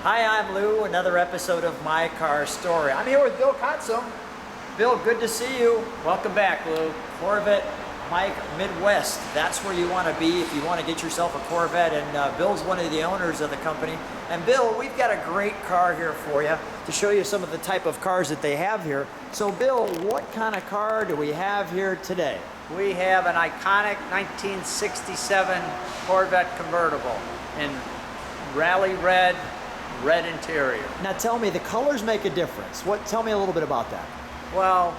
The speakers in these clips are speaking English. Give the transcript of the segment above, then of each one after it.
Hi, I'm Lou, another episode of My Car Story. I'm here with Bill Kotzum. Bill, good to see you. Welcome back, Lou. Corvette Mike Midwest. That's where you want to be if you want to get yourself a Corvette, and Bill's one of the owners of the company. And Bill, we've got a great car here for you to show you some of the type of cars that they have here. So Bill, what kind of car do we have here today? We have an iconic 1967 Corvette Convertible in rally red interior. Now tell me, the colors make a difference. Tell me a little bit about that. Well,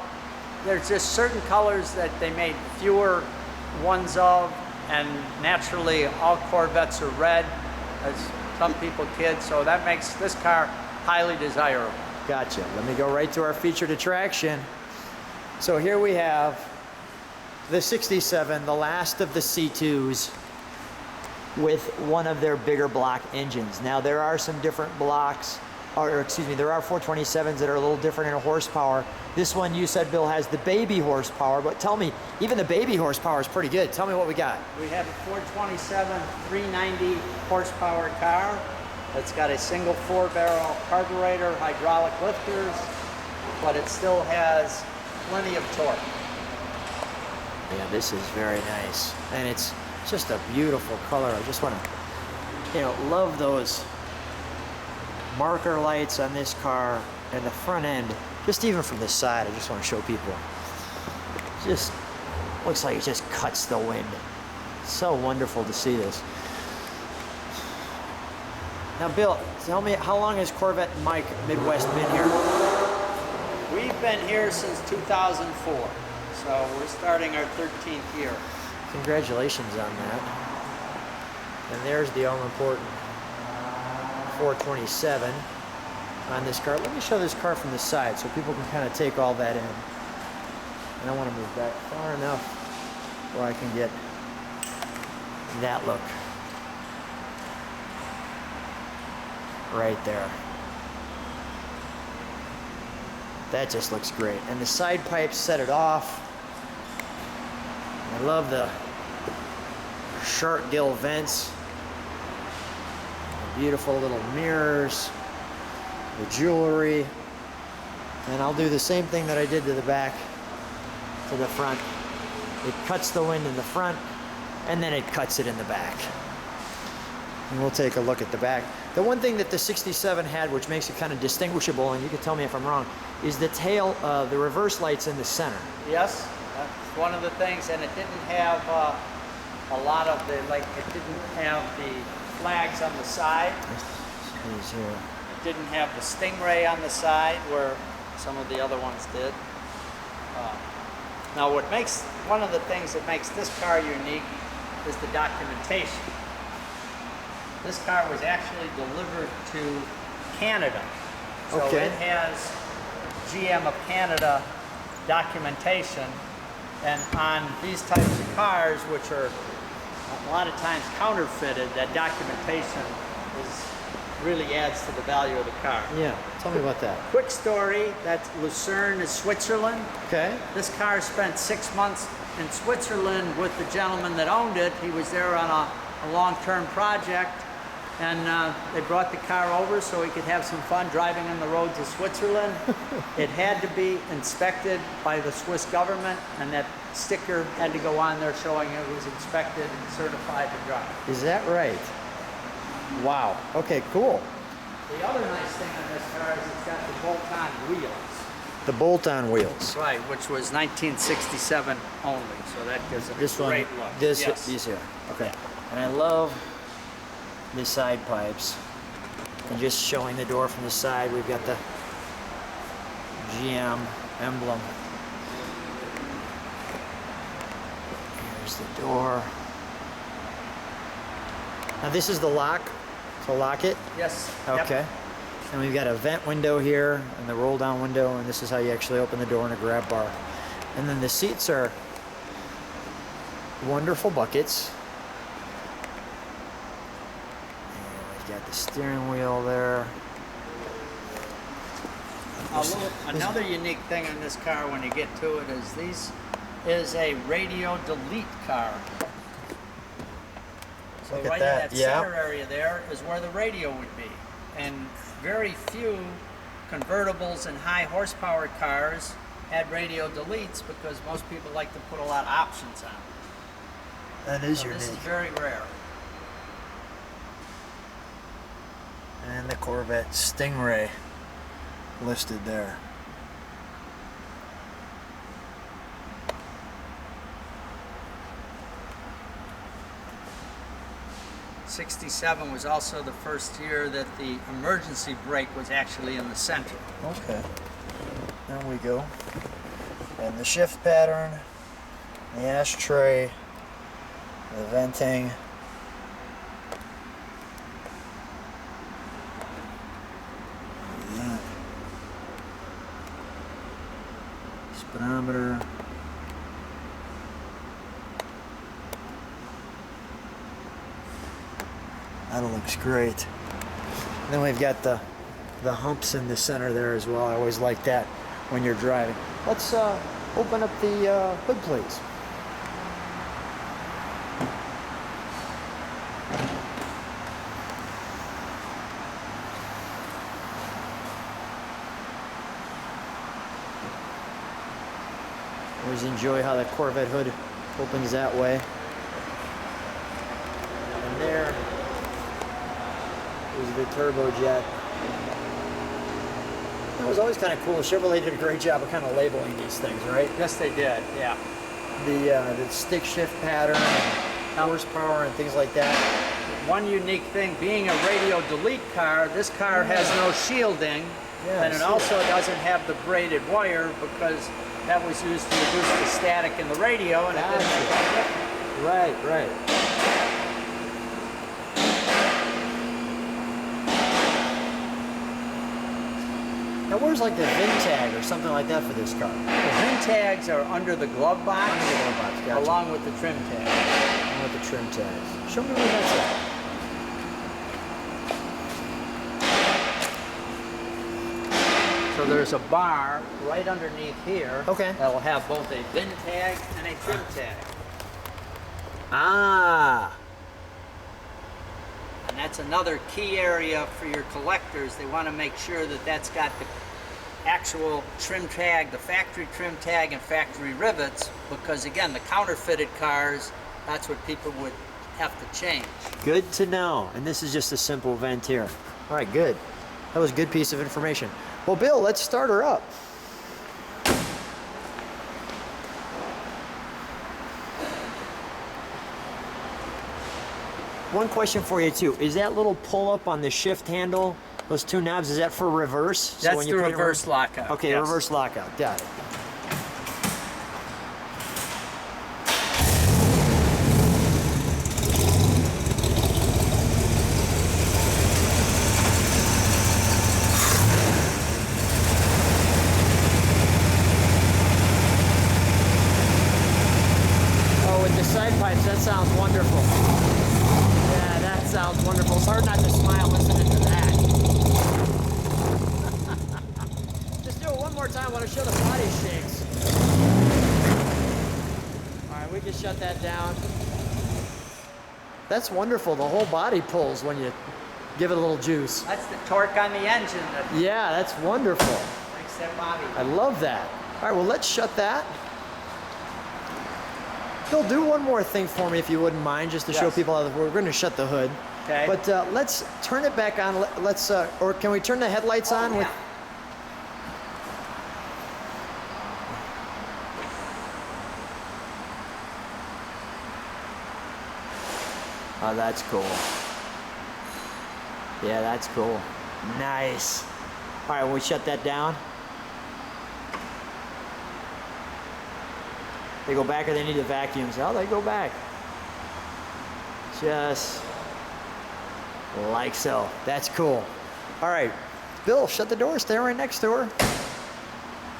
there's just certain colors that they made fewer ones of, and naturally all Corvettes are red, as some people kid, so that makes this car highly desirable. Gotcha. Let me go right to our featured attraction. So here we have the 67, the last of the C2s, with one of their bigger block engines. Now there are some different blocks, or excuse me, there are 427s that are a little different in horsepower. This one, you said, Bill, has the baby horsepower, but tell me, even the baby horsepower is pretty good. Tell me what we got. We have a 427 390 horsepower car that's got a single 4-barrel carburetor, hydraulic lifters, but it still has plenty of torque. Yeah, this is very nice, and it's just a beautiful color. I just want to, love those marker lights on this car and the front end. Just even from the side, I just want to show people. Just looks like it just cuts the wind. So wonderful to see this. Now, Bill, tell me, how long has Corvette Mike Midwest been here? We've been here since 2004, so we're starting our 13th year. Congratulations on that. And there's the all-important 427 on this car. Let me show this car from the side so people can kind of take all that in. And I want to move back far enough where I can get that look right there. That just looks great. And the side pipes set it off. I love the shark gill vents, the beautiful little mirrors, the jewelry, and I'll do the same thing that I did to the back, to the front. It cuts the wind in the front, and then it cuts it in the back. And we'll take a look at the back. The one thing that the 67 had, which makes it kind of distinguishable, and you can tell me if I'm wrong, is the tail, the reverse lights in the center. Yes, that's one of the things, and it didn't have a lot of the, it didn't have the flags on the side. It didn't have the Stingray on the side where some of the other ones did. Now one of the things that makes this car unique is the documentation. This car was actually delivered to Canada. So okay. It has GM of Canada documentation, and on these types of cars, which are a lot of times counterfeited, that documentation really adds to the value of the car. Yeah, tell me about that. Quick story, that's Lucerne is Switzerland. Okay. This car spent 6 months in Switzerland with the gentleman that owned it. He was there on a long-term project, and they brought the car over so he could have some fun driving on the roads of Switzerland. It had to be inspected by the Swiss government, and that sticker had to go on there showing it was inspected and certified to drive. Is that right? Wow. Okay, cool. The other nice thing on this car is it's got the bolt-on wheels. The bolt-on wheels. Right, which was 1967 only, so that gives it a great look. These here. Okay. And I love the side pipes. And just showing the door from the side, we've got the GM emblem. Here's the door. Now this is the lock to lock it? Yes. Okay. Yep. And we've got a vent window here and the roll down window, and this is how you actually open the door and a grab bar. And then the seats are wonderful buckets. And we've got the steering wheel there. Another unique thing on this car when you get to it is this is a radio delete car. So right in that center area there is where the radio would be. and very few convertibles and high horsepower cars had radio deletes because most people like to put a lot of options on. That is So unique. this is very rare. And the Corvette Stingray listed there. '67 was also the first year that the emergency brake was actually in the center. Okay. There we go. And the shift pattern, the ashtray, the venting. Yeah. Speedometer. That looks great. And then we've got the humps in the center there as well. I always like that when you're driving. Let's open up the hood, please. Always enjoy how the Corvette hood opens that way. And there is the turbojet. It was always kind of cool. Chevrolet did a great job of kind of labeling these things, right? Yes, they did, yeah. The stick shift pattern, and horsepower, and things like that. One unique thing, being a radio delete car, this car has no shielding, Yeah, I and it see also that. doesn't have the braided wire because that was used to reduce the static in the radio, and it didn't make any difference. Right, right. Now, where's like the VIN tag or something like that for this car? The VIN tags are under the glove box, Under the glove box, gotcha. along with the trim tag. And with the trim tags. Show me where that's at. So there's a bar right underneath here Okay. that'll have both a VIN tag and a trim tag. Ah. And that's another key area for your collectors. They want to make sure that that's got the actual trim tag, the factory trim tag and factory rivets, because again, the counterfeited cars, that's what people would have to change. Good to know. And this is just a simple vent here. All right, good. That was a good piece of information. Well, Bill, let's start her up. One question for you too. Is that little pull up on the shift handle, those two knobs, is that for reverse? That's when the you put it in reverse lockout. Okay, yes. reverse lockout. Got it. Oh, with the side pipes, that sounds wonderful. Yeah, that sounds wonderful. It's hard not to smile listening to that. Just do it one more time. I want to show the body shakes. All right, we can shut that down. That's wonderful. The whole body pulls when you give it a little juice. That's the torque on the engine that Yeah, that's wonderful. makes that body. I love that. All right, well, let's shut that. Bill, do one more thing for me if you wouldn't mind, just to show Yes. people how we're going to shut the hood. Okay. But let's turn it back on. Let's, or can we turn the headlights on? Oh, With, yeah. oh, that's cool. Yeah, that's cool. Nice. All right, we shut that down. They go back, or they need the vacuums? Oh, they go back. Just like so. That's cool. All right, Bill, shut the door. Stay right next to her.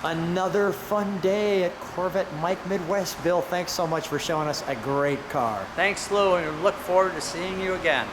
Another fun day at Corvette Mike Midwest. Bill, thanks so much for showing us a great car. Thanks, Lou, and we look forward to seeing you again.